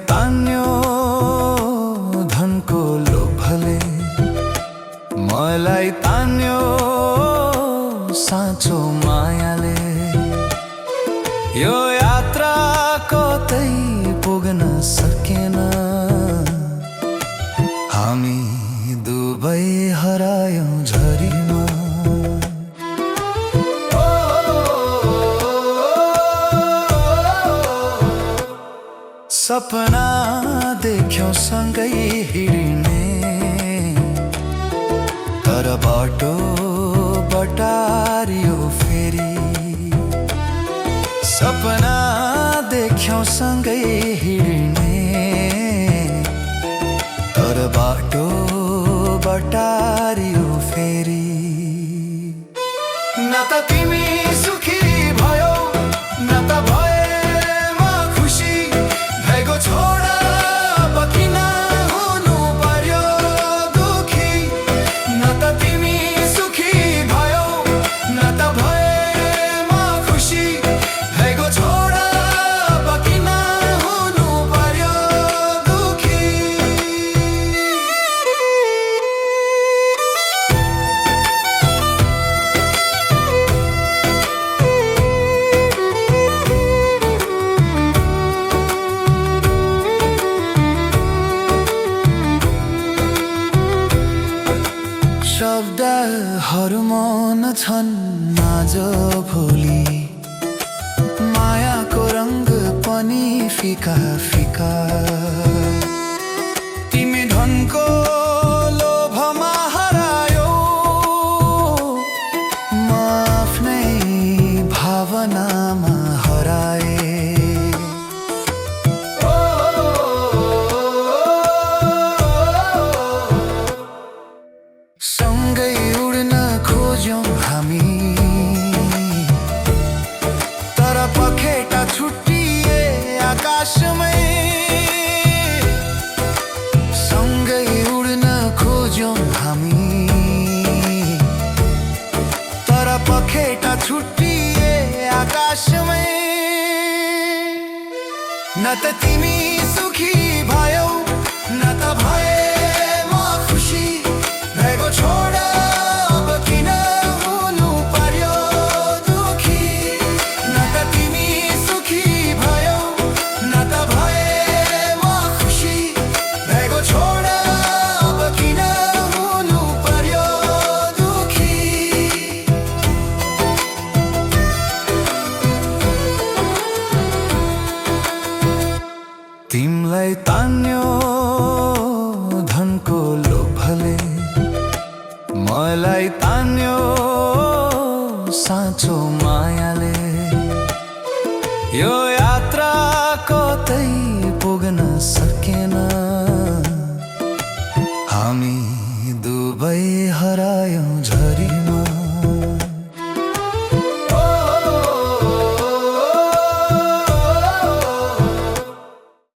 तान्यो धनको लोभले, मलाई तान्यो साँचो मायाले। यो यात्रा कतै पुग्न सकेन, हामी दुबै हरायौं झरीमा। सपना देख्यौं सँगै हिँड्ने, तर बाटो बटारियो फेरि। सपना देख्यौं सँगै हिँड्ने, तर बाटो बटारियो फेरि। न त तिमी सुखी भयो, न त भएमा खुसी। भएगो छोड अब किन हुनु पर्यो दुखी। न त तिमी सुखी भयो, न त भएमा खुसी। भएगो छोड अब किन हुनु पर्यो दुखी। शब्दहरू मौन छन् आज भोलि, मायाको रङ्ग पनि फिका फिका। तिमी धनको लोभमा हरायो, म आफ्नै भावनामा हराए। सँगै उड्न खोज्यौं हामी, तर पखेटा छुट्टिए आकाशमै। सँगै उड्न खोज्यौं हामी, तर पखेटा छुट्टिए आकाशमै। न त तिमी सुखी भयौ, न त भएमा खुसी। भएगो छोड अब किन हुनु पर्यो दुखी। न त तिमी सुखी भयौ, न त भएमा खुसी। भएगो छोड अब किन हुनु पर्यो दुखी। तिमलाई तान्यो धनको लोभले, मलाई तान्यो साँचो